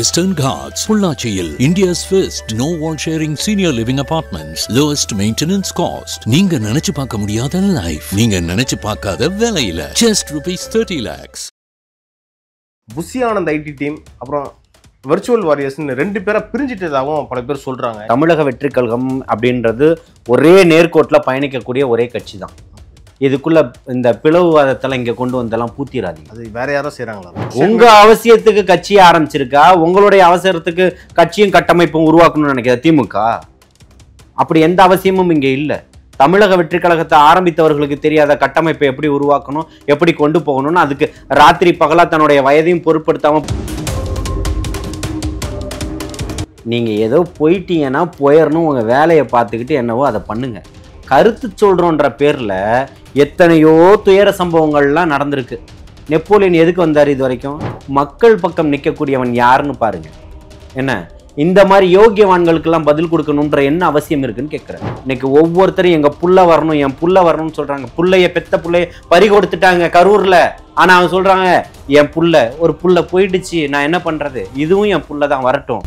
Eastern Ghats, Pollachiil, India's first no wall sharing senior living apartments, lowest maintenance cost. நீங்க நினைச்சு பார்க்க முடியாத life, நீங்க நினைச்சு பார்க்காத விலையில just ₹30 lakhs. Bussy Anand ID team அப்புறம் விர்ச்சுவல் வாரியர்ஸ்னு ரெண்டு பேரை பிரிஞ்சிட்டதாகவும் பல பேர் சொல்றாங்க. தமிழக வெற்றி கழகம் அப்படின்றது ஒரே நேர்கோட்டில் பயணிக்கக்கூடிய ஒரே கட்சி தான். இதுக்குள்ள இந்த பிளவுவாதத்தெல்லாம் இங்க கொண்டு வந்தெல்லாம் பூத்திராதீங்க. அது வேற யாரும் செய்யறாங்களா? உங்க அவசியத்துக்கு கட்சியை ஆரம்பிச்சிருக்கா? உங்களுடைய அவசரத்துக்கு கட்சியும் கட்டமைப்பும் உருவாக்கணும்னு நினைக்கிற திமுக? அப்படி எந்த அவசியமும் இங்க இல்லை. தமிழக வெற்றி கழகத்தை ஆரம்பித்தவர்களுக்கு தெரியாத கட்டமைப்பை எப்படி உருவாக்கணும், எப்படி கொண்டு போகணும்னு அதுக்கு ராத்திரி பகலா தன்னுடைய வயதையும் பொருட்படுத்தாம நீங்க ஏதோ போயிட்டீங்கன்னா போயிடணும், உங்க வேலையை பார்த்துக்கிட்டு என்னவோ அதை பண்ணுங்க. கருத்து சொல்றோன்ற பேர்ல எத்தனையோ துயர சம்பவங்கள்லாம் நடந்திருக்கு. நெப்போலியன் எதுக்கு வந்தார்? இது வரைக்கும் மக்கள் பக்கம் நிற்கக்கூடியவன் யாருன்னு பாருங்க. என்ன இந்த மாதிரி யோகியவான்களுக்கெல்லாம் பதில் கொடுக்கணுன்ற என்ன அவசியம் இருக்குன்னு கேட்குறேன். இன்னைக்கு ஒவ்வொருத்தரும் எங்க புள்ள வரணும், என் புள்ள வரணும்னு சொல்றாங்க. புள்ளைய பெத்த புள்ளைய பறி கொடுத்துட்டாங்க கரூர்ல. ஆனா அவங்க சொல்றாங்க என் புள்ள, ஒரு புள்ள போயிடுச்சு, நான் என்ன பண்றது, இதுவும் என் புள்ள தான், வரட்டும்.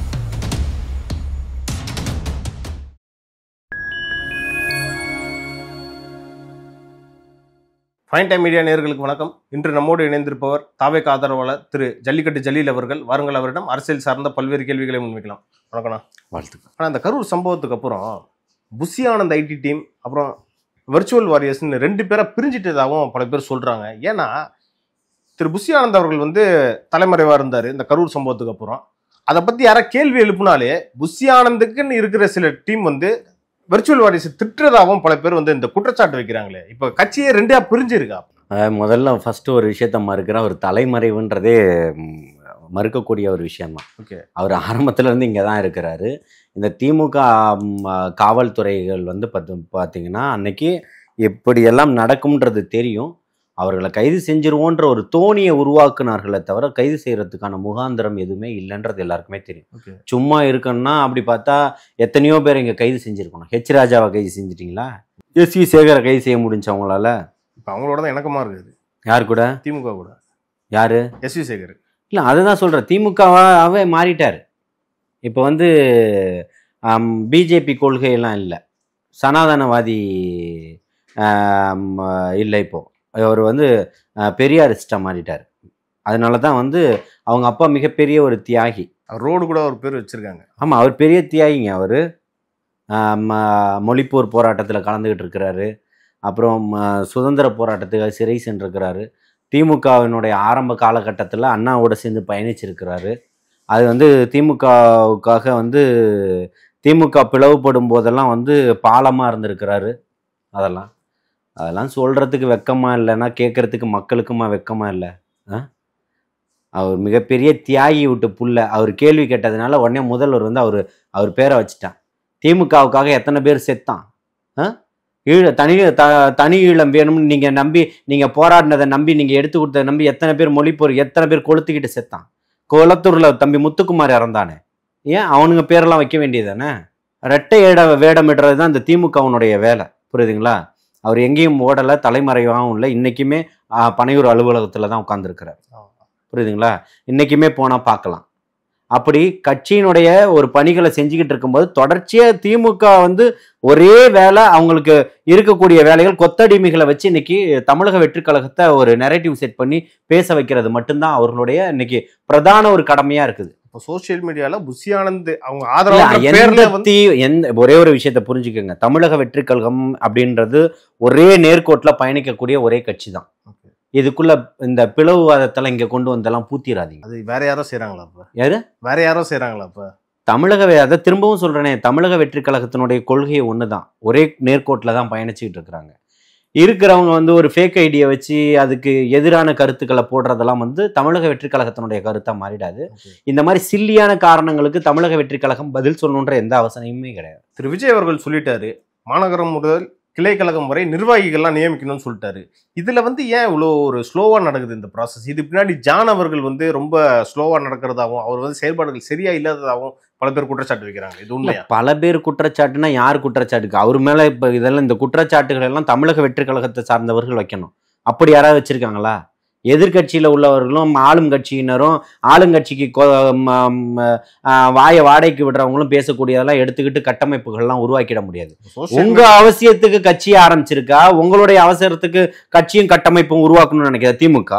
ஃபைன் டைம் மீடியா நேயர்களுக்கு வணக்கம். இன்று நம்மோடு இணைந்திருப்பவர் தாவேக ஆதரவாளர் திரு ஜல்லிக்கட்டு ஜலீல் அவர்கள். வாருங்கள், அவரிடம் அரசியல் சார்ந்த பல்வேறு கேள்விகளை முன்வைக்கலாம். வணக்கம்ண்ணா. வாழ்த்துக்கள். ஆனால் அந்த கரூர் சம்பவத்துக்கு அப்புறம் புஷி ஆனந்த் ஐடி டீம் அப்புறம் விர்ச்சுவல் வாரியர்ஸ்னு ரெண்டு பேரை பிரிஞ்சிட்டதாகவும் பல பேர் சொல்றாங்க. ஏன்னா திரு புஷி ஆனந்த் அவர்கள் தலைமறைவாக இருந்தார் இந்த கரூர் சம்பவத்துக்கு அப்புறம். அதை பற்றி யாராவது கேள்வி எழுப்பினாலே புஷி ஆனந்துக்குன்னு இருக்கிற சில டீம் விர்ச்சுவல் வாரியர்ஸ் திட்டுறதாகவும் பல பேர் இந்த குற்றச்சாட்டு வைக்கிறாங்களே. இப்போ கட்சியே ரெண்டா பிரிஞ்சிருக்கா? முதல்ல ஃபர்ஸ்ட் ஒரு விஷயத்த மறுக்கிற ஒரு தலைமறைவுன்றதே மறுக்கக்கூடிய ஒரு விஷயம்தான். ஓகே, அவர் ஆரம்பத்துல இருந்து இங்கே தான் இருக்கிறாரு. இந்த திமுக காவல்துறைகள் பார்த்தீங்கன்னா அன்னைக்கு எப்படியெல்லாம் நடக்கும்ன்றது தெரியும். அவர்களை கைது செஞ்சிருவோன்ற ஒரு தோணியை உருவாக்குனார்களே தவிர கைது செய்யறதுக்கான முகாந்திரம் எதுவுமே இல்லைன்றது எல்லாருக்குமே தெரியும். சும்மா இருக்கணும்னா அப்படி பார்த்தா எத்தனையோ பேர் இங்கே கைது செஞ்சிருக்கணும். ஹெச் ராஜாவை கைது செஞ்சிட்டிங்களா? எஸ்வி சேகரை கைது செய்ய முடிஞ்சு அவங்களால? இப்போ அவங்களோட தான் இணக்கமாக இருக்குது. யார் கூட? திமுக கூட. யாரு? எஸ்வி சேகர். இல்லை, அதுதான் சொல்கிறேன், திமுகவாகவே மாறிட்டார். இப்போ பிஜேபி கொள்கையெல்லாம் இல்லை, சனாதனவாதி இல்லை. இப்போது அவர் பெரியாரிஸ்டாக மாறிட்டார். அதனால தான் அவங்க அப்பா மிகப்பெரிய ஒரு தியாகி. ரோடு கூட ஒரு பேர் வச்சுருக்காங்க. ஆமாம், அவர் பெரிய தியாகிங்க. அவர் மொழிப்போர் போராட்டத்தில் கலந்துக்கிட்டு இருக்கிறாரு. அப்புறம் சுதந்திர போராட்டத்துக்காக சிறை சென்றிருக்கிறாரு. திமுகவினுடைய ஆரம்ப காலகட்டத்தில் அண்ணாவோட சேர்ந்து பயணிச்சிருக்கிறாரு. அது திமுகவுக்காக திமுக பிளவுபடும் போதெல்லாம் பாலமாக இருந்திருக்கிறாரு. அதெல்லாம் சொல்கிறதுக்கு வெக்கமா இல்லைன்னா கேட்குறதுக்கு மக்களுக்குமா வெக்கமா இல்லை? அவர் மிகப்பெரிய தியாகி விட்டு புள்ள. அவர் கேள்வி கேட்டதுனால உடனே முதல்வர் அவர் பேரை வச்சுட்டான். திமுகவுக்காக எத்தனை பேர் செத்தான்? தனி ஈழம் வேணும்னு நீங்கள் நம்பி, நீங்கள் போராடினதை நம்பி, நீங்கள் எடுத்து கொடுத்ததை நம்பி எத்தனை பேர் மொழிப்போர், எத்தனை பேர் கொளுத்துக்கிட்டு செத்தான்? குளத்தூரில் தம்பி முத்துக்குமார் இறந்தானே, ஏன் அவனுங்க பேரெல்லாம் வைக்க வேண்டியதானே? ரெட்டை வேடமிடுறது தான் இந்த திமுகவுனுடைய வேலை, புரியுதுங்களா? அவர் எங்கேயும் ஓடலை, தலைமறைவாகவும் இல்லை. இன்றைக்குமே பனையூர் அலுவலகத்தில் தான் உட்காந்துருக்கிறார், புரியுதுங்களா? இன்றைக்குமே போனால் பார்க்கலாம். அப்படி கட்சியினுடைய ஒரு பணிகளை செஞ்சுக்கிட்டு இருக்கும்போது தொடர்ச்சியாக திமுக ஒரே வேலை, அவங்களுக்கு இருக்கக்கூடிய வேலைகள் கொத்தடிமைகளை வச்சு இன்னைக்கு தமிழக வெற்றி கழகத்தை ஒரு நெரேட்டிவ் செட் பண்ணி பேச வைக்கிறது மட்டும்தான் அவர்களுடைய இன்னைக்கு பிரதான ஒரு கடமையாக இருக்குது. சோசியல் மீடியால புஷி ஆனந்த் அவங்க ஆதரவு ஒரே ஒரு விஷயத்த புரிஞ்சுக்கோங்க. தமிழக வெற்றி கழகம் அப்படின்றது ஒரே நேர்கோட்டில் பயணிக்கக்கூடிய ஒரே கட்சி தான். இதுக்குள்ள இந்த பிளவுவாதத்தெல்லாம் இங்க கொண்டு வந்தெல்லாம் பூத்திராதீங்க. அது வேற யாரும் செய்யறாங்களா? யாரு? வேற யாரும் செய்யறாங்களா? அதை திரும்பவும் சொல்றேனே, தமிழக வெற்றி கழகத்தினுடைய கொள்கையை ஒண்ணுதான், ஒரே நேர்கோட்டில் தான் பயணிச்சுக்கிட்டு இருக்கிறாங்க. இருக்கிறவங்க ஒரு ஃபேக் ஐடியை வச்சு அதுக்கு எதிரான கருத்துக்களை போடுறதெல்லாம் தமிழக வெற்றி கழகத்தினுடைய கருத்தா மாறிடாது. இந்த மாதிரி சில்லியான காரணங்களுக்கு தமிழக வெற்றி கழகம் பதில் சொல்லணுன்ற எந்த அவசியமுமே கிடையாது. திரு விஜய் அவர்கள் சொல்லிட்டாரு, மாநகரம் முதல் கிளை கழகம் வரை நிர்வாகிகள்லாம் நியமிக்கணும்னு சொல்லிட்டாரு. இதுல ஏன் இவ்வளோ ஒரு ஸ்லோவா நடக்குது இந்த ப்ராசஸ்? இது பின்னாடி ஜான் அவர்கள் ரொம்ப ஸ்லோவா நடக்கிறதாகவும் அவர் செயல்பாடுகள் சரியா இல்லாததாகவும் பல பேர் குற்றச்சாட்டு வைக்கிறாங்க. இது உண்மையா? பல பேர் குற்றச்சாட்டுனா யார் குற்றச்சாட்டுக்கு? அவர் மேல இப்ப இதெல்லாம் இந்த குற்றச்சாட்டுகள் எல்லாம் தமிழக வெற்றி கழகத்தை சார்ந்தவர்கள் வைக்கணும். அப்படி யாராவது வச்சிருக்காங்களா? எதிர்கட்சியில உள்ளவர்களும் ஆளுங்கட்சியினரும் ஆளுங்கட்சிக்கு வாயை வாடகைக்கு விடுறவங்களும் பேசக்கூடியதெல்லாம் எடுத்துக்கிட்டு கட்டமைப்புகள்லாம் உருவாக்கிட முடியாது. உங்க அவசியத்துக்கு கட்சியை ஆரம்பிச்சிருக்கா, உங்களுடைய அவசரத்துக்கு கட்சியும் கட்டமைப்பும் உருவாக்கணும்னு நினைக்கிற திமுக?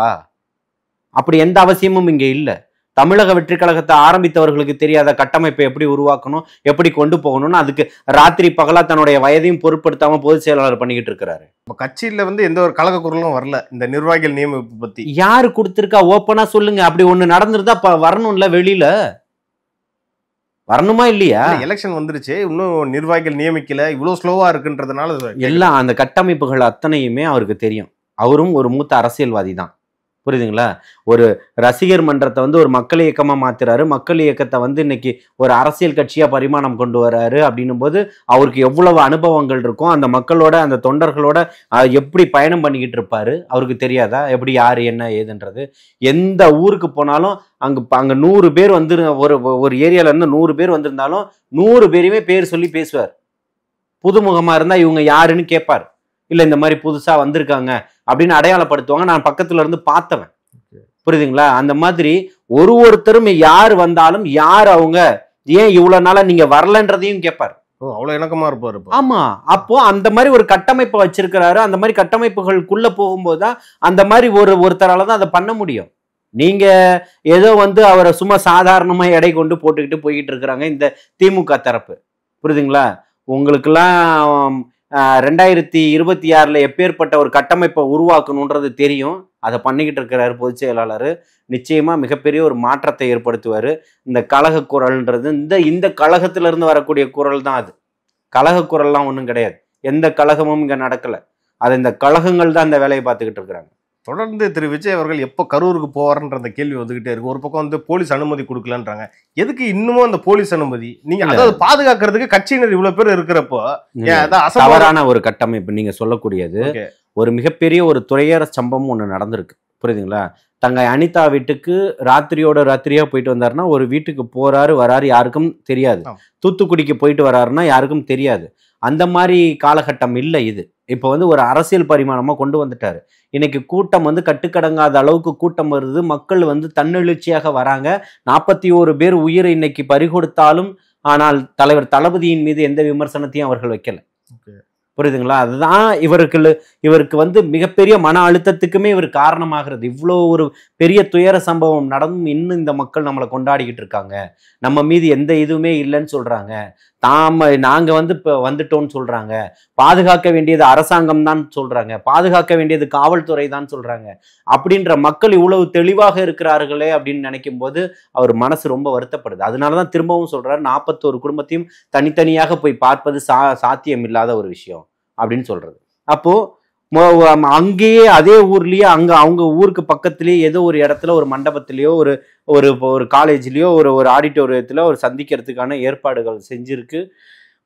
அப்படி எந்த அவசியமும் இங்க இல்ல. தமிழக வெற்றி கழகத்தை ஆரம்பித்தவர்களுக்கு தெரியாத கட்டமைப்பை எப்படி உருவாக்கணும், எப்படி கொண்டு போகணும்னு அதுக்கு ராத்திரி பகலா தன்னுடைய வயதையும் பொருட்படுத்தாம பொதுச் செயலாளர் பண்ணிக்கிட்டு இருக்கிறாரு. கட்சியில எந்த ஒரு கழக குரலும் வரல இந்த நிர்வாகிகள் நியமிப்பு பத்தி. யாரு கொடுத்திருக்கா? ஓப்பனா சொல்லுங்க. அப்படி ஒண்ணு நடந்திருந்தா வரணும்ல, வெளியில வரணுமா இல்லையா? எலெக்ஷன் வந்துருச்சு, இன்னும் நிர்வாகிகள் நியமிக்கல, இவ்வளவு ஸ்லோவா இருக்குன்றதுனால எல்லாம் அந்த கட்டமைப்புகள் அத்தனையுமே அவருக்கு தெரியும். அவரும் ஒரு மூத்த அரசியல்வாதி தான், புரியுதுங்களா? ஒரு ரசிகர் மன்றத்தை ஒரு மக்கள் இயக்கமா மாத்துறாரு, மக்கள் இயக்கத்தை இன்னைக்கு ஒரு அரசியல் கட்சியா பரிமாணம் கொண்டு வர்றாரு. அப்படின்னும் போது அவருக்கு எவ்வளவு அனுபவங்கள் இருக்கும், அந்த மக்களோட அந்த தொண்டர்களோட எப்படி பயணம் பண்ணிக்கிட்டு இருப்பாரு அவருக்கு தெரியாதா? எப்படி யாரு என்ன ஏதுன்றது. எந்த ஊருக்கு போனாலும் அங்க 100 பேர் ஒரு ஏரியால இருந்து 100 பேர் வந்திருந்தாலும் 100 பேரையுமே பேர் சொல்லி பேசுவார். புதுமுகமா இருந்தா இவங்க யாருன்னு கேட்பார். இல்ல இந்த மாதிரி புதுசா வந்திருக்காங்க அப்படின்னு அடையாளப்படுத்துவாங்க. நான் பக்கத்துல இருந்து பார்த்தவன், புரியுதுங்களா? அந்த மாதிரி ஒருத்தரும் யார் வந்தாலும் யார் அவங்க, ஏன் இவ்வளவு நாளா நீங்க வரலன்றதையும் கேட்பார். அவ்வளவு இணக்கமா இருப்பாரு. ஆமா, அப்போ அந்த மாதிரி ஒரு கட்டமைப்பை வச்சிருக்கிறாரு. அந்த மாதிரி கட்டமைப்புகளுக்குள்ள போகும்போதுதான் அந்த மாதிரி ஒருத்தரால தான் அதை பண்ண முடியும். நீங்க ஏதோ அவரை சும்மா சாதாரணமா எடை கொண்டு போட்டுக்கிட்டு போய்கிட்டு இருக்கிறாங்க இந்த திமுக தரப்பு, புரியுதுங்களா? உங்களுக்கெல்லாம் 2026 எப்பேற்பட்ட ஒரு கட்டமைப்பை உருவாக்கணுன்றது தெரியும். அதை பண்ணிக்கிட்டு இருக்கிறாரு பொதுச் செயலாளர். நிச்சயமா மிகப்பெரிய ஒரு மாற்றத்தை ஏற்படுத்துவாரு. இந்த கழக குரல்ன்றது இந்த கழகத்திலிருந்து வரக்கூடிய குரல் தான். அது கழக குரல்லாம் ஒன்றும் கிடையாது. எந்த கழகமும் இங்க நடக்கல. அது இந்த கழகங்கள் தான் இந்த வேலையை பார்த்துக்கிட்டு இருக்கிறாங்க. தொடர்ந்து திரு விஜய் அவர்கள் எப்போ கரூருக்கு போவார்ன்ற அந்த கேள்வி வந்துகிட்டே இருக்கு. ஒரு பக்கம் போலீஸ் அனுமதி கொடுக்கலன்றாங்க. எதுக்கு இன்னமும் அந்த போலீஸ் அனுமதி? நீங்க அதாவது பாதுகாக்கிறதுக்கு கட்சியினர் இவ்வளவு பேர் இருக்கிறப்போ தவறான ஒரு கட்டமைப்பு நீங்க சொல்லக்கூடியது. ஒரு மிகப்பெரிய ஒரு துறையர சம்பவம் ஒண்ணு நடந்திருக்கு, புரியுதுங்களா? தங்கை அனிதா வீட்டுக்கு ராத்திரியா போயிட்டு வந்தாருன்னா ஒரு வீட்டுக்கு போறாரு வராரு யாருக்கும் தெரியாது. தூத்துக்குடிக்கு போயிட்டு வராருன்னா யாருக்கும் தெரியாது. அந்த மாதிரி காலகட்டம் இல்லை இது. இப்போ ஒரு அரசியல் பரிமாணமா கொண்டு வந்துட்டாரு. இன்னைக்கு கூட்டம் கட்டுக்கடங்காத அளவுக்கு கூட்டம் வருது. மக்கள் தன்னெழுச்சியாக வராங்க. 41 பேர் உயிரை இன்னைக்கு பறிகொடுத்தாலும் ஆனால் தலைவர் தளபதியின் மீது எந்த விமர்சனத்தையும் அவர்கள் வைக்கல, புரியுதுங்களா? அதுதான் இவருக்கு மிகப்பெரிய மன அழுத்தத்துக்குமே இவர் காரணமாகிறது. இவ்வளோ ஒரு பெரிய துயர சம்பவம் நடந்தும் இன்னும் இந்த மக்கள் நம்மளை கொண்டாடிக்கிட்டு இருக்காங்க. நம்ம மீது எந்த இதுவுமே இல்லைன்னு சொல்றாங்க. நாங்க இப்போ வந்துட்டோம்னு சொல்றாங்க. பாதுகாக்க வேண்டியது அரசாங்கம் தான் சொல்றாங்க. பாதுகாக்க வேண்டியது காவல்துறை தான் சொல்றாங்க. அப்படின்ற மக்கள் இவ்வளவு தெளிவாக இருக்கிறார்களே அப்படின்னு நினைக்கும் போது அவர் மனசு ரொம்ப வருத்தப்படுது. அதனாலதான் திரும்பவும் சொல்றாரு, 41 குடும்பத்தையும் தனித்தனியாக போய் பார்ப்பது சாத்தியம் இல்லாத ஒரு விஷயம் அப்படின்னு சொல்றது. அப்போ அங்கேயே அதே ஊர்லயே அவங்க ஊருக்கு பக்கத்திலேயே ஏதோ ஒரு இடத்துல ஒரு மண்டபத்திலேயோ ஒரு காலேஜ்லயோ ஒரு ஆடிட்டோரியத்துல ஒரு சந்திக்கிறதுக்கான ஏற்பாடுகள் செஞ்சிருக்கு.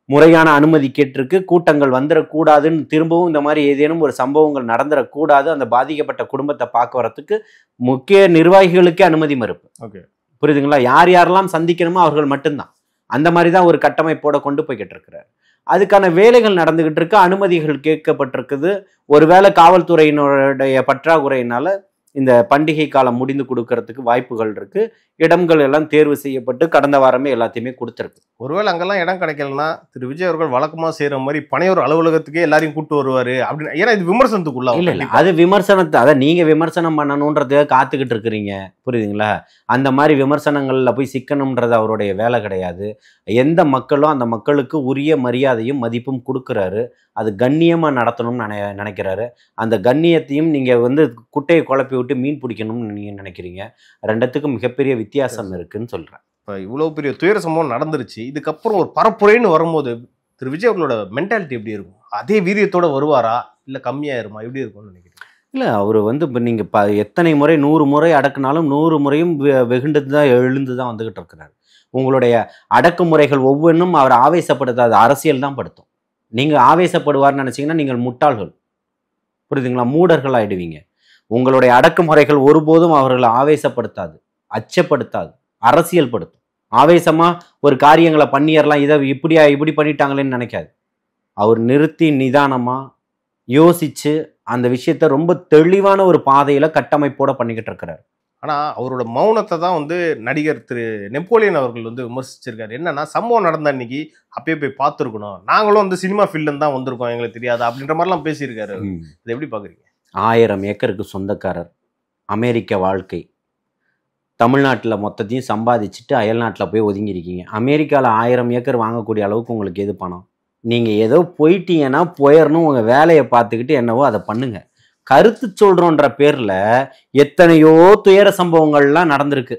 முறையான அனுமதி கேட்டிருக்கு. கூட்டங்கள் வந்துடக்கூடாதுன்னு திரும்பவும் இந்த மாதிரி ஏதேனும் ஒரு சம்பவங்கள் நடந்துடக்கூடாது, அந்த பாதிக்கப்பட்ட குடும்பத்தை பார்க்க வரத்துக்கு முக்கிய நிர்வாகிகளுக்கே அனுமதி மறுப்பு. புரியுதுங்களா? யார் யாரெல்லாம் சந்திக்கணுமோ அவர்கள் மட்டும்தான். அந்த மாதிரிதான் ஒரு கட்டமைப்போட கொண்டு போய்கிட்டு இருக்கிறார். அதுக்கான வேலைகள் நடந்துகிட்டு இருக்கு. அனுமதிகள் கேட்கப்பட்டிருக்குது. ஒருவேளை காவல்துறையினுடைய பற்றாக்குறையினால இந்த பண்டிகை காலம் முடிந்து கொடுக்கறதுக்கு வாய்ப்புகள் இருக்கு. இடங்கள் எல்லாம் தேர்வு செய்யப்பட்டு கடந்த வாரமே எல்லாத்தையுமே கொடுத்துருக்கு. ஒருவேளை அங்கெல்லாம் இடம் கிடைக்கலன்னா திரு விஜய் அவர்கள் வழக்கமா செய்யற மாதிரி பனையூர் அலுவலகத்துக்கே எல்லாரையும் கூட்டு வருவாரு அப்படின்னு. ஏன்னா இது விமர்சனத்துக்குள்ள இல்ல, அது விமர்சனத்தை அதை நீங்க விமர்சனம் பண்ணணும்ன்றத காத்துக்கிட்டு இருக்கிறீங்க, புரியுதுங்களா? அந்த மாதிரி விமர்சனங்கள்ல போய் சிக்கணும்ன்றது அவருடைய வேலை கிடையாது. எந்த மக்களும் அந்த மக்களுக்கு உரிய மரியாதையும் மதிப்பும் கொடுக்குறாரு. அது கண்ணியமா நடத்தணும்னு நினைக்கிறாரு. அந்த கண்ணியத்தையும் நீங்க குட்டையை குழப்பி விட்டு மீன் பிடிக்கணும்னு நீங்க நினைக்கிறீங்க. ரெண்டுத்துக்கும் மிகப்பெரிய வித்தியாசம் இருக்குன்னு சொல்றேன். இப்போ இவ்வளவு பெரிய துயர சம்பவம் நடந்துருச்சு. இதுக்கப்புறம் ஒரு பரப்புரைன்னு வரும்போது திரு விஜய் அவர்களோட மென்டாலிட்டி எப்படி இருக்கும்? அதே வீரியத்தோட வருவாரா இல்ல கம்மியாயிருமா? எப்படி இருக்கும்னு நினைக்கிறேன். இல்லை, அவர் இப்போ நீங்கள் எத்தனை முறை 100 முறை அடக்குனாலும் 100 முறையும் வெகுண்டு தான் எழுந்து தான் வந்துகிட்டு இருக்கிறார். உங்களுடைய அடக்குமுறைகள் ஒவ்வொன்றும் அவர் ஆவேசப்படுத்தாது, அரசியல் தான் படுத்தும். நீங்கள் ஆவேசப்படுவார்னு நினச்சிங்கன்னா நீங்கள் முட்டாள்கள், புரியுதுங்களா? மூடர்கள் ஆயிடுவீங்க. உங்களுடைய அடக்குமுறைகள் ஒருபோதும் அவர்களை ஆவேசப்படுத்தாது, அச்சப்படுத்தாது, அரசியல் படுத்தும். ஆவேசமா ஒரு காரியங்களை பண்ணிடலாம், இதை இப்படி பண்ணிட்டாங்களேன்னு நினைக்காது. அவர் நிறுத்தி நிதானமா யோசிச்சு அந்த விஷயத்த ரொம்ப தெளிவான ஒரு பாதையில கட்டமைப்போட பண்ணிக்கிட்டு இருக்கிறாரு. ஆனா அவரோட மௌனத்தை தான் வந்து நடிகர் திரு நெப்போலியன் அவர்கள் வந்து விமர்சிச்சிருக்காரு. என்னன்னா, சம்பவம் நடந்த அன்னைக்கு அப்பயே போய் பார்த்துருக்கணும், நாங்களும் வந்து சினிமா ஃபீல்டு தான் வந்திருக்கோம், எங்களுக்கு தெரியாது அப்படின்ற மாதிரிலாம் பேசியிருக்காரு. இதை எப்படி பாக்குறீங்க? 1000 ஏக்கருக்கு சொந்தக்காரர், அமெரிக்க வாழ்க்கை, தமிழ்நாட்டில் மொத்தத்தையும் சம்பாதிச்சுட்டு அயல்நாட்டில் போய் ஒதுங்கியிருக்கீங்க. அமெரிக்காவில் 1000 ஏக்கர் வாங்கக்கூடிய அளவுக்கு உங்களுக்கு எது பணம்? நீங்கள் ஏதோ போயிட்டீங்கன்னா போயிடணும், உங்கள் வேலையை பார்த்துக்கிட்டு என்னவோ அதை பண்ணுங்க. கருத்து சொல்கிறோன்ற பேரில் எத்தனையோ துயர சம்பவங்கள்லாம் நடந்திருக்கு.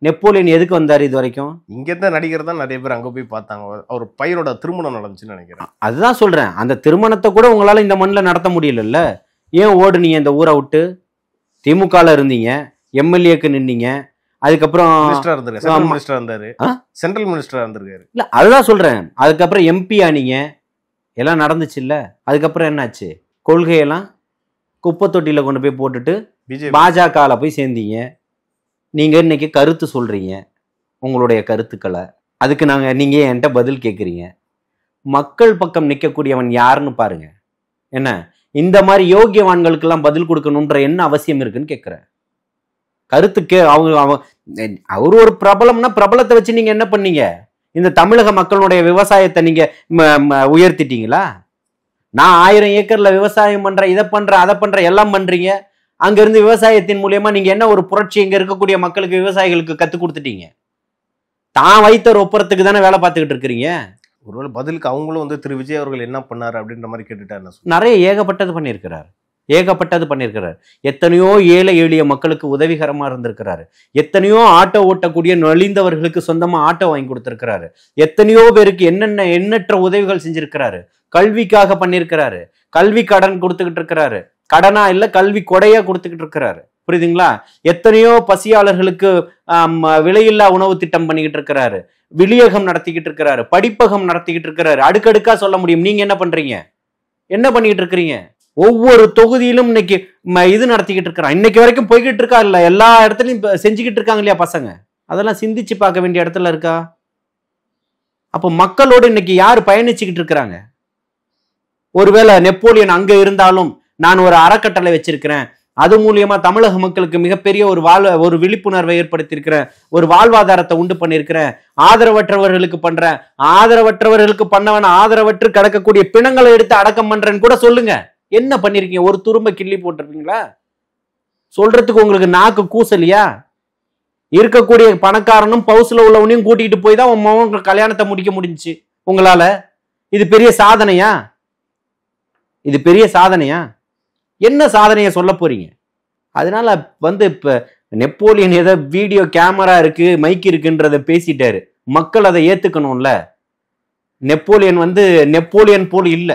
நெப்போலியன் எதுக்கு வந்தார் இது வரைக்கும்? இங்கே இருந்த நடிகர் தான் நிறைய பேர் அங்கே போய் பார்த்தாங்க. அவர் பையனோட திருமணம் நடந்துச்சுன்னு நினைக்கிறேன். அதுதான் சொல்கிறேன், அந்த திருமணத்தை கூட உங்களால் இந்த மண்ணில் நடத்த முடியலல்ல. ஏன் ஓடுனீங்க இந்த ஊரை விட்டு? திமுகவில் இருந்தீங்க, எம்எல்ஏக்கு நின்னீங்க, அதுக்கப்புறம் சென்ட்ரல் மினிஸ்டரா இருந்திருக்காரு. இல்ல அதுதான் சொல்றேன், அதுக்கப்புறம் எம்பி ஆனீங்க, எல்லாம் நடந்துச்சு இல்ல. அதுக்கப்புறம் என்னாச்சு? கொள்கையெல்லாம் குப்பை தொட்டியில கொண்டு போய் போட்டுட்டு பாஜகவில் போய் சேர்ந்தீங்க. நீங்க இன்னைக்கு கருத்து சொல்றீங்க, உங்களுடைய கருத்துக்களை. அதுக்கு நீங்க என்கிட்ட பதில் கேட்குறீங்க. மக்கள் பக்கம் நிற்கக்கூடியவன் யாருன்னு பாருங்க. என்ன இந்த மாதிரி யோகியவான்களுக்கெல்லாம் பதில் கொடுக்கணுன்ற என்ன அவசியம் இருக்குன்னு கேட்குறேன். கருத்துக்கு அவரு ஒரு பிரபலம்னா பிரபலத்தை வச்சு நீங்க என்ன பண்ணீங்க? இந்த தமிழக மக்களுடைய விவசாயத்தை நீங்க உயர்த்திட்டீங்களா? நான் 1000 ஏக்கர்ல விவசாயம் பண்றேன், இதை பண்றேன், அதை பண்றேன், எல்லாம் பண்றீங்க. அங்க இருந்து விவசாயத்தின் மூலியமா நீங்க என்ன ஒரு புரட்சி இங்க இருக்கக்கூடிய மக்களுக்கு, விவசாயிகளுக்கு கத்து கொடுத்துட்டீங்க? தான் வைத்த ஒப்புறத்துக்கு தானே வேலை பார்த்துக்கிட்டு இருக்கிறீங்க. ஒருவேளை பதிலுக்கு அவங்களும் வந்து திரு விஜய் அவர்கள் என்ன பண்ணாரு அப்படின்ற மாதிரி கேட்டுட்டாரு. நிறைய ஏகப்பட்டது பண்ணியிருக்கிறார், ஏகப்பட்டது பண்ணியிருக்கிறார். எத்தனையோ ஏழை எளிய மக்களுக்கு உதவிகரமா இருந்திருக்கிறாரு. எத்தனையோ ஆட்டோ ஓட்டக்கூடிய நலிந்தவர்களுக்கு சொந்தமா ஆட்டோ வாங்கி கொடுத்திருக்கிறாரு. எத்தனையோ பேருக்கு என்னென்ன எண்ணற்ற உதவிகள் செஞ்சிருக்கிறாரு. கல்விக்காக பண்ணியிருக்கிறாரு. கல்வி கடன் கொடுத்துக்கிட்டு இருக்கிறாரு. கடனா இல்ல, கல்வி கொடையா கொடுத்துக்கிட்டு இருக்கிறாரு. புரியுதுங்களா? எத்தனையோ பசியாளர்களுக்கு விலையில்லா உணவு திட்டம் பண்ணிக்கிட்டு இருக்கிறாரு. விளியகம் நடத்திக்கிட்டு இருக்கிறாரு. படிப்பகம் நடத்திக்கிட்டு இருக்கிறாரு. அடுக்கடுக்கா சொல்ல முடியும். நீங்க என்ன பண்றீங்க? என்ன பண்ணிக்கிட்டு இருக்கிறீங்க? ஒவ்வொரு தொகுதியிலும் இன்னைக்கு இது நடத்திக்கிட்டு இருக்கிறான். இன்னைக்கு வரைக்கும் போய்கிட்டு இருக்கா இல்ல? எல்லா இடத்துலயும் செஞ்சுக்கிட்டு இருக்காங்க இல்லையா பசங்க? அதெல்லாம் சிந்திச்சு பார்க்க வேண்டிய இடத்துல இருக்கா? அப்போ மக்களோடு இன்னைக்கு யாரு பயணிச்சுக்கிட்டு இருக்கிறாங்க? ஒருவேளை நெப்போலியன் அங்க இருந்தாலும் நான் ஒரு அறக்கட்டளை வச்சிருக்கிறேன், அது மூலியமா தமிழக மக்களுக்கு மிகப்பெரிய ஒரு விழிப்புணர்வை ஏற்படுத்தியிருக்கிறேன், ஒரு வாழ்வாதாரத்தை உண்டு பண்ணியிருக்கிறேன், ஆதரவற்றவர்களுக்கு பண்றேன், ஆதரவற்றவர்களுக்கு பண்ணவன ஆதரவற்று கிடக்கக்கூடிய பிணங்களை எடுத்து அடக்கம் பண்றேன்னு கூட சொல்லுங்க. என்ன பண்ணிருக்கீங்க? ஒரு துரும்ப கிள்ளி போட்டிருக்கீங்களா? சொல்றதுக்கு உங்களுக்கு நாக்கு கூசலியா? இருக்கக்கூடிய பணக்காரனும் பவுஸ்ல உள்ளவனையும் கூட்டிட்டு போய் தான் உங்க கல்யாணத்தை முடிக்க முடிஞ்சுச்சு உங்களால. இது பெரிய சாதனையா? இது பெரிய சாதனையா? என்ன சாதனையை சொல்ல போறீங்க? அதனால இப்ப நெப்போலியன் ஏதோ வீடியோ கேமரா இருக்கு, மைக் இருக்குன்றத பேசிட்டாரு. மக்கள் அதை ஏத்துக்கணும்ல. நெப்போலியன் நெப்போலியன் போல் இல்ல.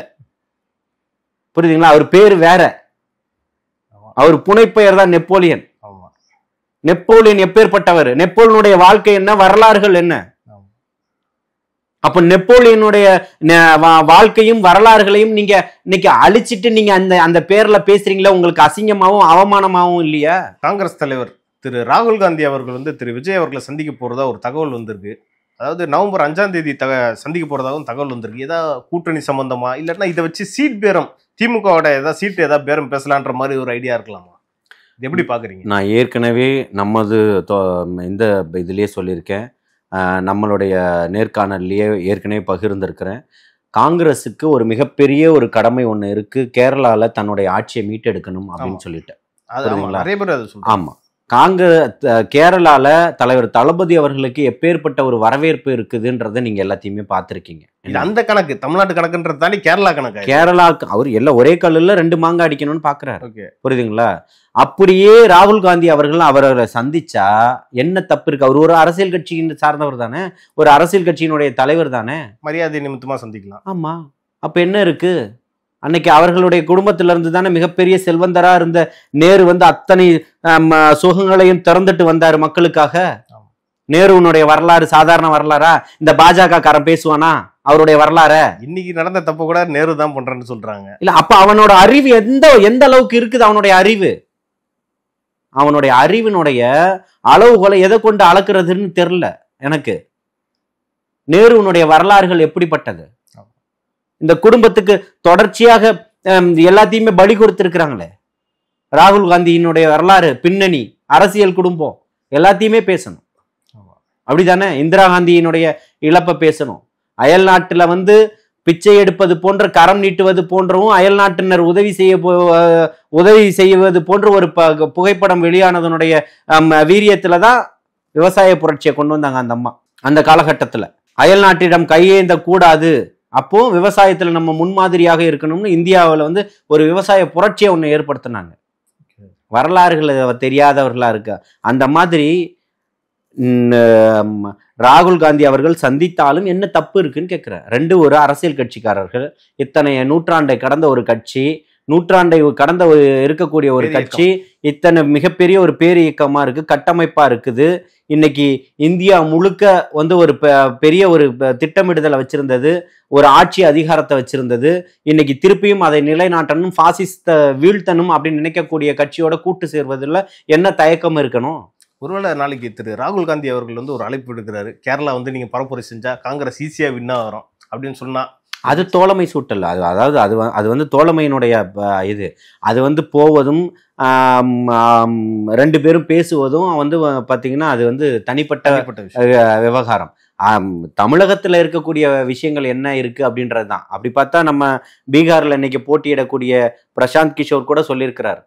புரியுதுங்களா? அவர் பேரு வேற, அவர் புனைப்பெயர் தான் நெப்போலியன். நெப்போலியன் எப்பேற்பட்டவர்? நெப்போலியனுடைய வாழ்க்கை என்ன, வரலாறுகள் என்ன? அப்ப நெப்போலியனுடைய வாழ்க்கையும் வரலாறுகளையும் நீங்க இன்னைக்கு அழிச்சிட்டு நீங்க அந்த பேர்ல பேசுறீங்களா? உங்களுக்கு அசிங்கமாவும் அவமானமாவும் இல்லையா? காங்கிரஸ் தலைவர் திரு ராகுல் காந்தி அவர்கள் திரு விஜய் அவர்களை சந்திக்க போறதா ஒரு தகவல் வந்திருக்கு. அதாவது நவம்பர் 5ஆம் தேதி சந்திக்க போறதாகவும் தகவல் வந்திருக்கு. ஏதாவது கூட்டணி சம்பந்தமா, இல்லைன்னா இதை வச்சு சீட் பேரம், திமுகவோட ஏதாவது சீட்டு ஏதாவது பேரம் பேசலான்ற மாதிரி ஒரு ஐடியா இருக்கலாமா? இது எப்படி பாக்குறீங்க? நான் ஏற்கனவே இந்த இதுலயே சொல்லியிருக்கேன், நம்மளுடைய நேர்காணல்லையே ஏற்கனவே பகிர்ந்திருக்கிறேன். காங்கிரஸுக்கு ஒரு மிகப்பெரிய ஒரு கடமை ஒன்று இருக்கு, கேரளால தன்னுடைய ஆட்சியை மீட்டெடுக்கணும் அப்படின்னு சொல்லிட்டு. ஆமா, கேரளால தலைவர் தளபதி அவர்களுக்கு எப்பேற்பட்ட ஒரு வரவேற்பு இருக்குதுன்றத நீங்க எல்லாத்தையுமே பார்த்திருக்கீங்க. அந்த கணக்கு தமிழ்நாட்டு கணக்குன்றது தாண்டி கேரளா கணக்கு. கேரளாக்கு அவர் எல்லாம் ஒரே கல்லுல 2 மாங்காய் அடிக்கணும்னு பாக்குறாரு. புரியுதுங்களா? அப்படியே ராகுல் காந்தி அவர்கள் அவரை சந்திச்சா என்ன தப்பு இருக்கு? அவர் ஒரு அரசியல் கட்சியின் சார்ந்தவர் தானே, ஒரு அரசியல் கட்சியினுடைய தலைவர் தானே, மரியாதை நிமித்தமா சந்திக்கலாம். ஆமா, அப்ப என்ன இருக்கு? அன்னைக்கு அவர்களுடைய குடும்பத்தில இருந்து தானே மிகப்பெரிய செல்வந்தரா இருந்த நேரு அத்தனை சுகங்களையும் திறந்துட்டு வந்தாரு மக்களுக்காக. நேருனுடைய வரலாறு சாதாரண வரலாறா? இந்த பாஜக காரன் பேசுவானா அவருடைய வரலாற? இன்னைக்கு நடந்த தப்பு கூட நேரு தான் பண்றேன்னு சொல்றாங்க. இல்ல, அப்ப அவனோட அறிவு எந்த அளவுக்கு இருக்குது? அவனுடைய அறிவினுடைய அளவுகளை எதை கொண்டு அளக்குறதுன்னு தெரியல எனக்கு. நேருனுடைய வரலாறுகள் எப்படிப்பட்டது? இந்த குடும்பத்துக்கு தொடர்ச்சியாக எல்லாத்தையுமே பலி கொடுத்துருக்குறாங்களே. ராகுல் காந்தியினுடைய வரலாறு, பின்னணி, அரசியல், குடும்பம் எல்லாத்தையுமே பேசணும். அப்படித்தானே? இந்திரா காந்தியினுடைய இழப்பை பேசணும். அயல் நாட்டுல வந்து பிச்சை எடுப்பது போன்ற, கரம் நீட்டுவது போன்றவும், அயல் நாட்டினர் உதவி செய்வது போன்ற ஒரு புகைப்படம் வெளியானதனுடைய வீரியத்துலதான் விவசாய புரட்சியை கொண்டு வந்தாங்க அந்த அம்மா. அந்த காலகட்டத்துல அயல் நாட்டிடம் கையேந்த கூடாது, அப்போ விவசாயத்துல நம்ம முன்மாதிரியாக இருக்கணும்னு இந்தியாவில் வந்து ஒரு விவசாய புரட்சியை ஒன்று ஏற்படுத்தினாங்க. வரலாறுகளை தெரியாதவர்களா இருக்க. அந்த மாதிரி ராகுல் காந்தி அவர்கள் சந்தித்தாலும் என்ன தப்பு இருக்குன்னு கேட்கிறேன். ரெண்டு ஒரு அரசியல் கட்சிக்காரர்கள், இத்தனை நூற்றாண்டை கடந்த ஒரு கட்சி, நூற்றாண்டை கடந்த இருக்கக்கூடிய ஒரு கட்சி, இத்தனை மிகப்பெரிய ஒரு பேர் இயக்கமா இருக்கு, கட்டமைப்பா இருக்குது. இன்னைக்கு இந்தியா முழுக்க வந்து ஒரு பெரிய ஒரு திட்டமிடுதலை வச்சிருந்தது, ஒரு ஆட்சி அதிகாரத்தை வச்சிருந்தது. இன்னைக்கு திருப்பியும் அதை நிலைநாட்டணும், பாசிஸ்ட வீழ்த்தணும் அப்படின்னு நினைக்கக்கூடிய கட்சியோட கூட்டு சேர்வதில் என்ன தயக்கம் இருக்கணும்? ஒருவேளை நாளைக்கு திரு ராகுல் காந்தி அவர்கள் வந்து ஒரு அழைப்பு எடுக்கிறாரு, கேரளா வந்து நீங்க பரப்புரை செஞ்சா காங்கிரஸ் ஈஸியா வின்னா வரும் அப்படின்னு சொன்னா, அது தோழமை சூட்டல். அதாவது அது வந்து தோழமையினுடைய இது. அது வந்து போவதும் ரெண்டு பேரும் பேசுவதும் வந்து பார்த்தீங்கன்னா அது வந்து தனிப்பட்ட விவகாரம். தமிழகத்தில் இருக்கக்கூடிய விஷயங்கள் என்ன இருக்கு அப்படின்றது தான். அப்படி பார்த்தா நம்ம பீகார்ல இன்னைக்கு போட்டியிடக்கூடிய பிரசாந்த் கிஷோர் கூட சொல்லியிருக்கிறார்,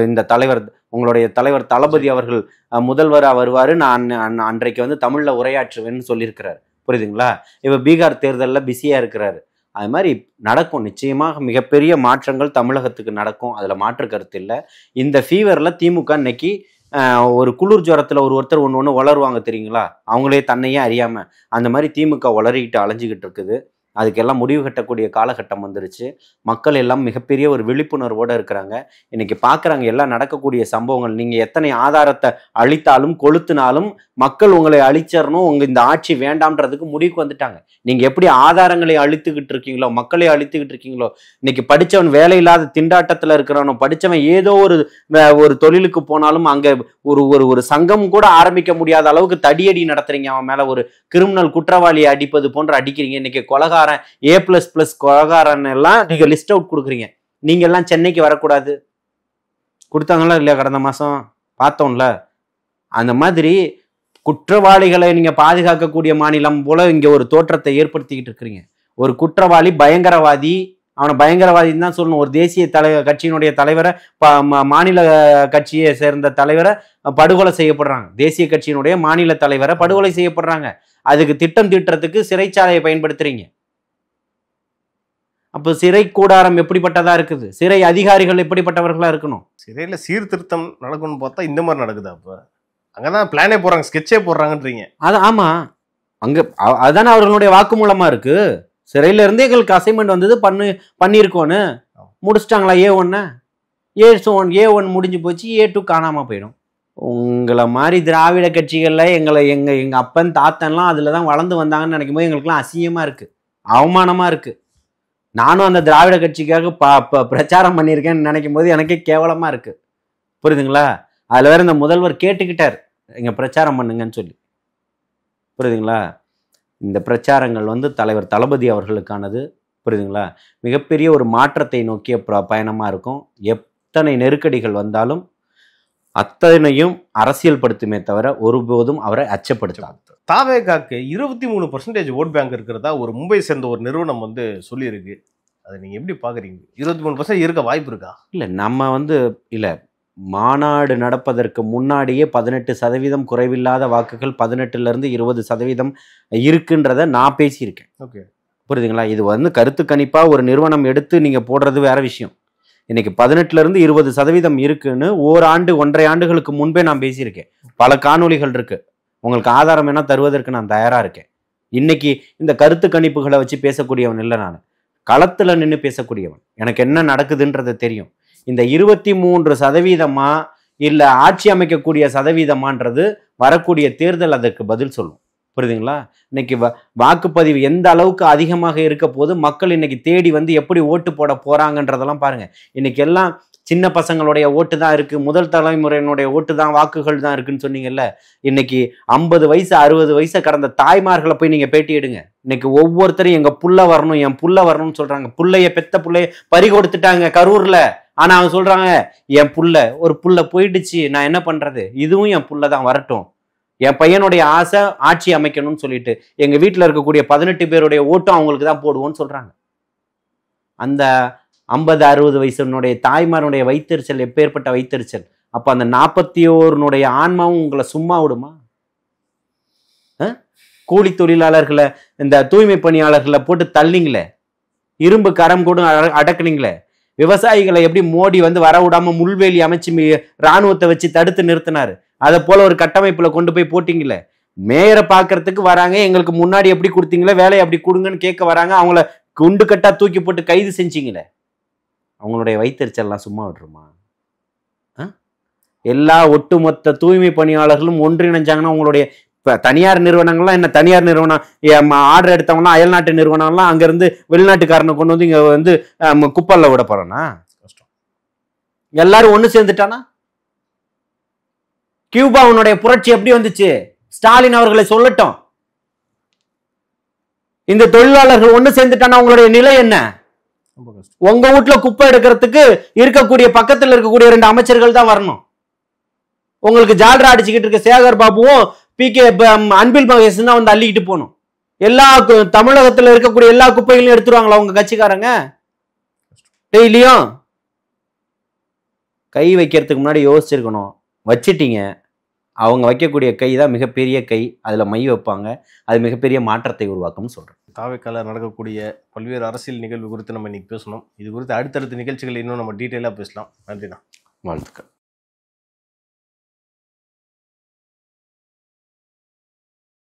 இந்த தலைவர், உங்களுடைய தலைவர் தளபதி அவர்கள் முதல்வரா வருவாரு, நான் அன்றைக்கு வந்து தமிழ்ல உரையாற்றுவேன்னு சொல்லியிருக்கிறார். புரியுதுங்களா? இப்ப பீகார் தேர்தலில் பிஸியா இருக்கிறாரு. அது மாதிரி நடக்கும், நிச்சயமாக மிகப்பெரிய மாற்றங்கள் தமிழகத்துக்கு நடக்கும், அதுல மாற்று கருத்து இல்லை. இந்த ஃபீவர்ல திமுக இன்னைக்கு ஒரு குளிர் ஜுரத்துல ஒருத்தர் ஒன்று வளருவாங்க தெரியுங்களா, அவங்களே தன்னையே அறியாம அந்த மாதிரி திமுக வளரிக்கிட்டு அலைஞ்சிக்கிட்டு இருக்குது. அதுக்கெல்லாம் முடிவு கட்டக்கூடிய காலகட்டம் வந்துருச்சு. மக்கள் எல்லாம் மிகப்பெரிய ஒரு விழிப்புணர்வோடு இருக்கிறாங்க. இன்னைக்கு பார்க்குறாங்க எல்லாம் நடக்கக்கூடிய சம்பவங்கள். நீங்கள் எத்தனை ஆதாரத்தை அழித்தாலும் கொளுத்தினாலும் மக்கள் உங்களை அழிச்சிடணும், உங்கள் இந்த ஆட்சி வேண்டாம்ன்றதுக்கு முடிவுக்கு வந்துட்டாங்க. நீங்கள் எப்படி ஆதாரங்களை அழித்துக்கிட்டு இருக்கீங்களோ, மக்களை அழித்துக்கிட்டு இருக்கீங்களோ, இன்னைக்கு படித்தவன் வேலை இல்லாத திண்டாட்டத்தில் இருக்கிறவனோ, படித்தவன் ஏதோ ஒரு தொழிலுக்கு போனாலும் அங்கே ஒரு சங்கம் கூட ஆரம்பிக்க முடியாத அளவுக்கு தடியடி நடத்துறீங்க. அவன் மேலே ஒரு கிரிமினல் குற்றவாளியை அடிப்பது போன்ற அடிக்கிறீங்க. இன்னைக்கு கொலகாரன் A++ கொலகாரன் எல்லாம் நீங்க லிஸ்ட் அவுட் கொடுக்குறீங்க. நீங்க எல்லாம் சென்னைக்கு வரக்கூடாது, கொடுத்தாங்களா இல்லையா? கடந்த மாசம் பார்த்தோம்ல. அந்த மாதிரி குற்றவாளிகளை நீங்க பாதுகாக்கக்கூடிய மாநிலம் போல இங்க ஒரு தோற்றத்தை ஏற்படுத்திக்கிட்டு இருக்கிறீங்க. ஒரு குற்றவாளி பயங்கரவாதி, அவனை பயங்கரவாதின்னு தான் சொல்லணும். ஒரு தேசிய கட்சியினுடைய தலைவரை, மாநில கட்சியை சேர்ந்த தலைவரை படுகொலை செய்யப்படுறாங்க. தேசிய கட்சியினுடைய மாநில தலைவரை படுகொலை செய்யப்படுறாங்க. அதுக்கு திட்டம் தீட்டுறதுக்கு சிறைச்சாலையை பயன்படுத்துறீங்க. அப்போ சிறை கூடாரம் எப்படிப்பட்டதா இருக்குது? சிறை அதிகாரிகள் எப்படிப்பட்டவர்களா இருக்கணும்? சிறையில சீர்திருத்தம் நடக்கணும்னு பார்த்தா இந்த மாதிரி நடக்குது. அப்ப அங்கதான் பிளானே போறாங்க, ஸ்கெட்சே போடுறாங்கன்றீங்க. அது ஆமா, அங்க அதானே அவர்களுடைய வாக்குமூலமா இருக்கு. சிறையில இருந்து எங்களுக்கு அசைன்மெண்ட் வந்தது, பண்ணியிருக்கோன்னு முடிச்சிட்டாங்களா? A1 முடிஞ்சு போச்சு, A2 காணாம போயிடும். உங்களை மாதிரி திராவிட கட்சிகள்ல எங்க அப்பன் தாத்தன்லாம் அதுலதான் வளர்ந்து வந்தாங்கன்னு நினைக்கும் போது எங்களுக்குலாம் அசிங்கமா இருக்கு, அவமானமா இருக்கு. நானும் அந்த திராவிட கட்சிக்காக பிரச்சாரம் பண்ணியிருக்கேன்னு நினைக்கும் போது எனக்கே கேவலமா இருக்கு. புரியுதுங்களா? அதுல வேற இந்த முதல்வர் கேட்டுக்கிட்டார், எங்க பிரச்சாரம் பண்ணுங்கன்னு சொல்லி. புரியுதுங்களா? இந்த பிரச்சாரங்கள் வந்து தலைவர் தளபதி அவர்களுக்கானது. புரியுதுங்களா? மிகப்பெரிய ஒரு மாற்றத்தை நோக்கிய பயணமா இருக்கும். எத்தனை நெருக்கடிகள் வந்தாலும் அத்தனையும் அரசியல் படுத்துமே தவிர ஒருபோதும் அவரை அச்சப்படுத்தாது. தாவேகாக்கு 23% ஓட் பேங்க் இருக்கிறதா ஒரு மும்பை சேர்ந்த ஒரு நிறுவனம் வந்து சொல்லியிருக்கு. அதை நீங்க எப்படி பாக்குறீங்க? 23% இருக்க வாய்ப்பு இருக்கா? இல்ல, நம்ம வந்து இல்ல, மாநாடு நடப்பதற்கு முன்னாடியே 18% குறைவில்லாத வாக்குகள் 18% 20% இருக்குன்றத நான் பேசியிருக்கேன். ஓகே, புரியுதுங்களா? இது வந்து கருத்து கணிப்பா ஒரு நிறுவனம் எடுத்து நீங்க போடுறது வேற விஷயம். இன்னைக்கு 18% 20% இருக்குன்னு ஓராண்டு 1.5 ஆண்டுகளுக்கு முன்பே நான் பேசியிருக்கேன். பல காணொலிகள் இருக்கு, உங்களுக்கு ஆதாரம் என்ன தருவதற்கு நான் தயாரா இருக்கேன். இன்னைக்கு இந்த கருத்து கணிப்புகளை வச்சு பேசக்கூடியவன் இல்லை, நான் களத்துல நின்று பேசக்கூடியவன். எனக்கு என்ன நடக்குதுன்றது தெரியும். இந்த 23% இல்ல ஆட்சி அமைக்கக்கூடிய சதவீதமான்றது வரக்கூடிய தேர்தல் அதற்கு பதில் சொல்லும். புரியுதுங்களா? இன்னைக்கு வாக்குப்பதிவு எந்த அளவுக்கு அதிகமாக இருக்க போது மக்கள் இன்னைக்கு தேடி வந்து எப்படி ஓட்டு போட போறாங்கன்றதெல்லாம் பாருங்க. இன்னைக்கு எல்லாம் சின்ன பசங்களுடைய ஓட்டு தான் இருக்கு, முதல் தலைமுறையினுடைய ஓட்டு தான், வாக்குகள் தான் இருக்குன்னு சொன்னீங்கல்ல. இன்னைக்கு 50 வயசு 60 வயசை கடந்த தாய்மார்களை போய் நீங்க பேட்டி எடுங்க. இன்னைக்கு ஒவ்வொருத்தரும் எங்க புள்ள வரணும், என் புள்ள வரணும்னு சொல்றாங்க. புள்ளைய பெத்த புள்ளைய பறி கொடுத்துட்டாங்க கரூர்ல. ஆனா அவங்க சொல்றாங்க என் புள்ள, ஒரு புள்ள போயிடுச்சு, நான் என்ன பண்றது, இதுவும் என் புள்ள தான் வரட்டும், என் பையனுடைய ஆசை ஆட்சி அமைக்கணும்னு சொல்லிட்டு எங்க வீட்டுல இருக்கக்கூடிய 18 பேருடைய ஓட்டும் அவங்களுக்கு தான் போடுவோம்னு சொல்றாங்க. அந்த 50-60 வயசுனுடைய தாய்மாருடைய வைத்தறிச்சல் எப்பேற்பட்ட வைத்தறிச்சல். அப்ப அந்த 41 ஆன்மாவும் உங்களை சும்மா விடுமா? கூலி தொழிலாளர்களை, இந்த தூய்மை பணியாளர்களை போட்டு தள்ளிங்களே, இரும்பு கரம் கூட அடக்குனீங்களே, விவசாயிகளை எப்படி மோடி வந்து வர விடாம முள்வேலி அமைச்சு ராணுவத்தை வச்சு தடுத்து நிறுத்தினாரு, அதை போல ஒரு கட்டமைப்புல கொண்டு போய் போட்டீங்களே. மேயரை பாக்குறதுக்கு வராங்க, எங்களுக்கு முன்னாடி எப்படி கொடுத்தீங்களே வேலையை அப்படி கொடுங்கன்னு கேட்க வராங்க, அவங்கள குண்டு கட்டா தூக்கி போட்டு கைது செஞ்சீங்களே. அவங்களுடைய வைத்தறிச்சல்லாம் சும்மா விட்டுருமா? எல்லா ஒட்டுமொத்த தூய்மை பணியாளர்களும் ஒன்றிணைஞ்சாங்கன்னா உங்களுடைய தனியார் நிறுவனங்கள்லாம் என்ன, தனியார் நிறுவனம் ஆர்டர் எடுத்தவங்கலாம் அயல்நாட்டு நிறுவனம்லாம் அங்க இருந்து வெளிநாட்டுக்காரனை கொண்டு வந்து இங்க வந்து குப்பல்ல விட போறோம்னா கஷ்டம். எல்லாரும் ஒண்ணு சேர்ந்துட்டானா? கியூபாவுடைய புரட்சி எப்படி வந்துச்சு? ஸ்டாலின் அவர்களை சொல்லட்டும். இந்த தொழிலாளர்கள் ஒண்ணு சேர்ந்துட்டானா உங்களுடைய நிலை என்ன? உங்க வீட்டுல குப்பை எடுக்கிறதுக்கு இருக்கக்கூடிய பக்கத்துல இருக்கக்கூடிய 2 அமைச்சர்கள் தான் வரணும். உங்களுக்கு ஜால்ரா அடிச்சுக்கிட்டு இருக்க சேகர் பாபுவும் PK அன்பில் மகேஷ் தான் வந்து அள்ளிக்கிட்டு போகணும். எல்லா தமிழகத்துல இருக்கக்கூடிய எல்லா குப்பைகளையும் எடுத்துருவாங்களா உங்க கட்சிக்காரங்க? டெய்லியும் கை வைக்கிறதுக்கு முன்னாடி யோசிச்சிருக்கணும். வச்சிட்டீங்க, அவங்க வைக்கக்கூடிய கை தான் மிகப்பெரிய கை, அதுல மை வைப்பாங்க, அது மிகப்பெரிய மாற்றத்தை உருவாக்கும்னு சொல்றேன். தாவேக்கால நடக்கக்கூடிய பல்வேறு அரசியல் நிகழ்வு குறித்து நம்ம இன்னைக்கு பேசணும். இது குறித்து அடுத்தடுத்த நிகழ்ச்சிகள் இன்னும் நம்ம டீட்டெயிலாக பேசலாம். நன்றிண்ணா. வாழ்த்துக்கள்.